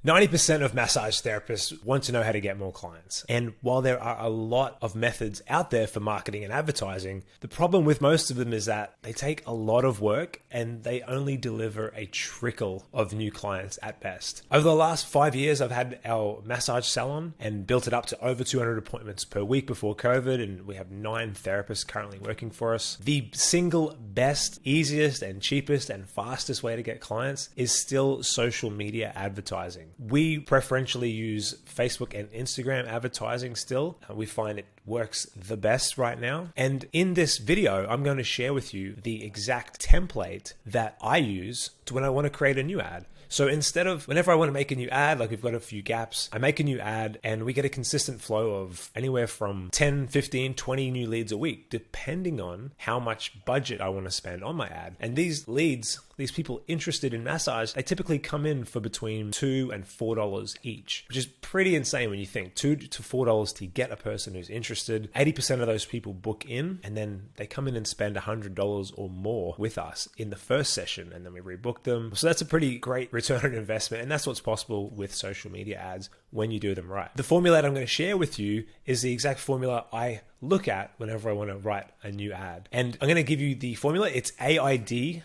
90% of massage therapists want to know how to get more clients. And while there are a lot of methods out there for marketing and advertising, the problem with most of them is that they take a lot of work and they only deliver a trickle of new clients at best. Over the last 5 years, I've had our massage salon and built it up to over 200 appointments per week before COVID, and we have 9 therapists currently working for us. The single best, easiest, and cheapest and fastest way to get clients is still social media advertising. We preferentially use Facebook and Instagram advertising still. We find it works the best right now. And in this video, I'm going to share with you the exact template that I use to when I want to create a new ad. So instead of whenever I want to make a new ad, like we've got a few gaps, I make a new ad and we get a consistent flow of anywhere from 10, 15, 20 new leads a week, depending on how much budget I want to spend on my ad. And these leads, these people interested in massage, they typically come in for between $2 and $4 each, which is pretty insane when you think $2 to $4 to get a person who's interested. 80% of those people book in and then they come in and spend $100 or more with us in the first session, and then we rebook them. So that's a pretty great return on investment, and that's what's possible with social media ads when you do them right. The formula that I'm going to share with you is the exact formula I look at whenever I want to write a new ad. And I'm going to give you the formula. It's A.I.D.C.S.A.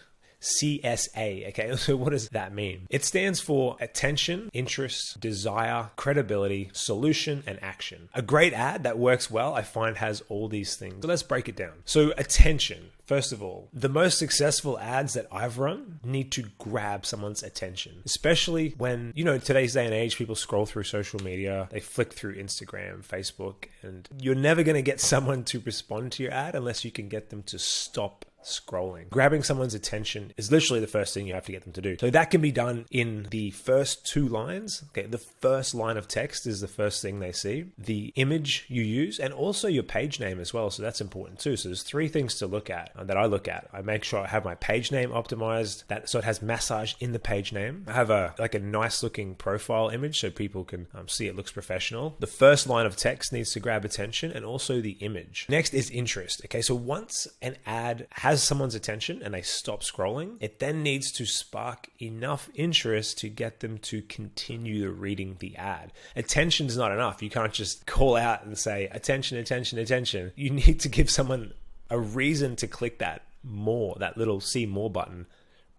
Okay, so what does that mean? It stands for attention, interest, desire, credibility, solution, and action. A great ad that works well, I find, has all these things. So let's break it down. So attention. First of all, the most successful ads that I've run need to grab someone's attention, especially when, today's day and age, people scroll through social media, they flick through Instagram, Facebook, and you're never going to get someone to respond to your ad unless you can get them to stop scrolling. Grabbing someone's attention is literally the first thing you have to get them to do. So that can be done in the first 2 lines. Okay, the first line of text is the first thing they see. The image you use, and also your page name as well. So that's important too. So there's 3 things to look at that I look at. I make sure I have my page name optimized, so it has massage in the page name. I have a nice looking profile image so people can see it looks professional. The first line of text needs to grab attention, and also the image. Next is interest. Okay, so once an ad has someone's attention and they stop scrolling, it then needs to spark enough interest to get them to continue reading the ad. Attention is not enough. You can't just call out and say, attention, attention, attention. You need to give someone a reason to click that little see more button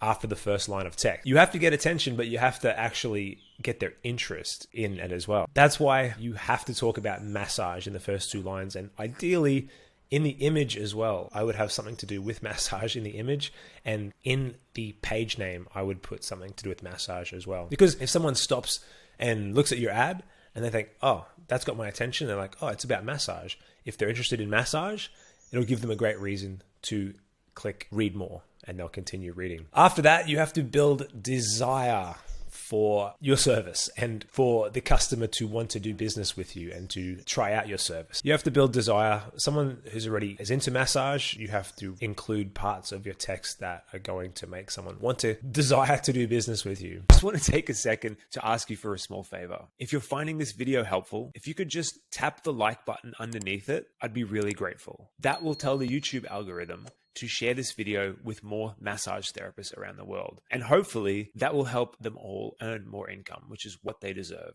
after the first line of text. You have to get attention, but you have to actually get their interest in it as well. That's why you have to talk about massage in the first 2 lines, and ideally in the image as well. I would have something to do with massage in the image, and in the page name, I would put something to do with massage as well. Because if someone stops and looks at your ad and they think, oh, that's got my attention, they're like, oh, it's about massage. If they're interested in massage, it'll give them a great reason to click read more, and they'll continue reading. After that, you have to build desire for your service and for the customer to want to do business with you and to try out your service. You have to build desire. Someone who's already is into massage, you have to include parts of your text that are going to make someone want to desire to do business with you. Just want to take a second to ask you for a small favor. If you're finding this video helpful, if you could just tap the like button underneath it, I'd be really grateful. That will tell the YouTube algorithm to share this video with more massage therapists around the world. And hopefully that will help them all earn more income, which is what they deserve.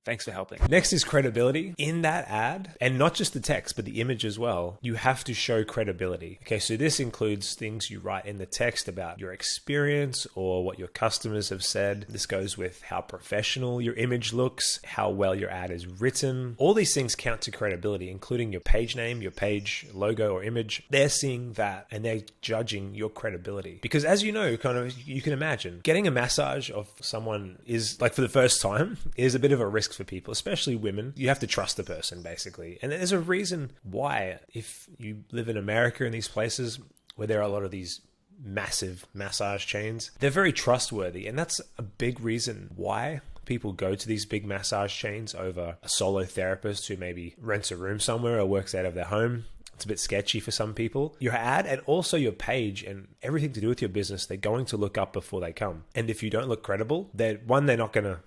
Thanks for helping. Next is credibility. In that ad, and not just the text, but the image as well, you have to show credibility. Okay, so this includes things you write in the text about your experience or what your customers have said. This goes with how professional your image looks, how well your ad is written. All these things count to credibility, including your page name, your page logo or image. They're seeing that and they're judging your credibility. Because as you know, you can imagine, getting a massage of someone is, like, for the first time, is a bit of a risk for people, especially women. You have to trust the person, basically. And there's a reason why, if you live in America, in these places where there are a lot of these massive massage chains, they're very trustworthy. And that's a big reason why people go to these big massage chains over a solo therapist who maybe rents a room somewhere or works out of their home. It's a bit sketchy for some people. Your ad and also your page and everything to do with your business, they're going to look up before they come. And if you don't look credible, they're not going to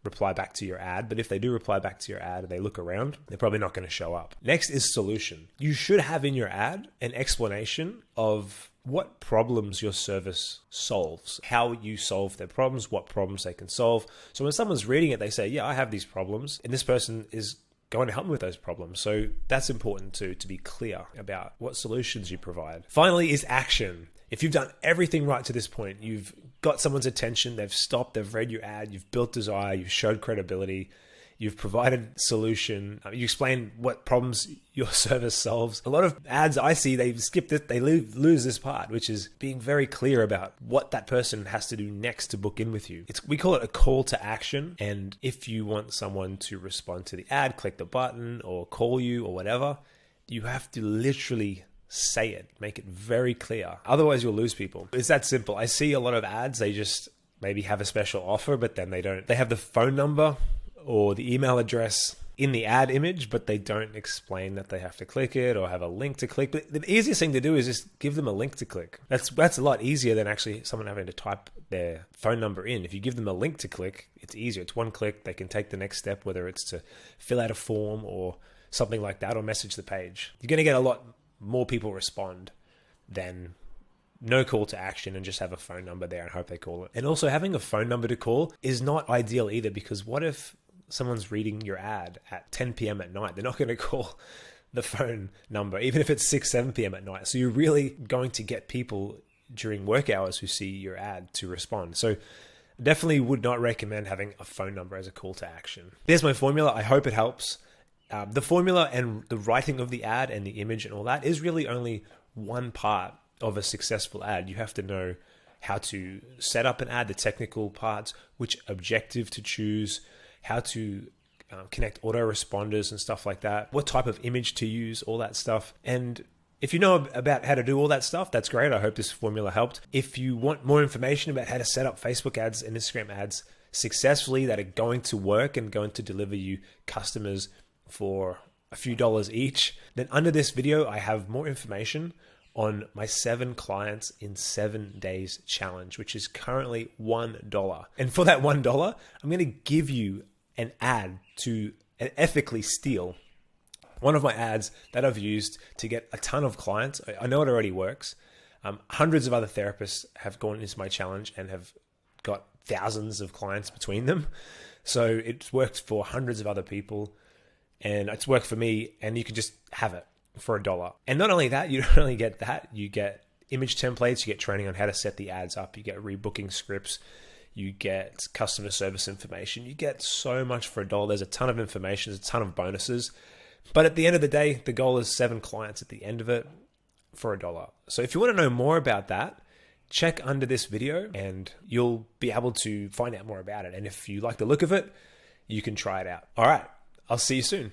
reply back to your ad, but if they do reply back to your ad and they look around, they're probably not going to show up. Next is solution. You should have in your ad an explanation of what problems your service solves, how you solve their problems, what problems they can solve. So when someone's reading it, they say, yeah, I have these problems, and this person is going to help me with those problems. So that's important too, to be clear about what solutions you provide. Finally is action. If you've done everything right to this point, you've got someone's attention, they've stopped, they've read your ad, you've built desire, you've showed credibility, you've provided solution, you explain what problems your service solves. A lot of ads I see, they skip this, they lose this part, which is being very clear about what that person has to do next to book in with you. We call it a call to action. And if you want someone to respond to the ad, click the button or call you or whatever, you have to literally say it, make it very clear. Otherwise you'll lose people. It's that simple. I see a lot of ads, they just maybe have a special offer, but then they have the phone number or the email address in the ad image, but they don't explain that they have to click it or have a link to click. But the easiest thing to do is just give them a link to click. That's a lot easier than actually someone having to type their phone number in. If you give them a link to click, it's easier. It's one click. They can take the next step, whether it's to fill out a form or something like that, or message the page. You're going to get a lot more people respond than no call to action and just have a phone number there and hope they call it. And also having a phone number to call is not ideal either, because what if someone's reading your ad at 10 p.m. at night? They're not going to call the phone number, even if it's 6, 7 p.m. at night. So you're really going to get people during work hours who see your ad to respond. So definitely would not recommend having a phone number as a call to action. There's my formula. I hope it helps. The formula and the writing of the ad and the image and all that is really only one part of a successful ad. You have to know how to set up an ad, the technical parts, which objective to choose, how to connect autoresponders and stuff like that, what type of image to use, all that stuff. And if you know about how to do all that stuff, that's great. I hope this formula helped. If you want more information about how to set up Facebook ads and Instagram ads successfully that are going to work and going to deliver you customers for a few dollars each, then under this video, I have more information on my 7 clients in 7 days challenge, which is currently $1. And for that $1, I'm going to give you an ad to ethically steal one of my ads that I've used to get a ton of clients. I know it already works. Hundreds of other therapists have gone into my challenge and have got thousands of clients between them. So it's worked for hundreds of other people, and it's worked for me, and you can just have it for $1. And not only that, you don't only get that, you get image templates, you get training on how to set the ads up, you get rebooking scripts, you get customer service information, you get so much for $1. There's a ton of information, there's a ton of bonuses. But at the end of the day, the goal is 7 clients at the end of it for $1. So if you want to know more about that, check under this video and you'll be able to find out more about it. And if you like the look of it, you can try it out. All right, I'll see you soon.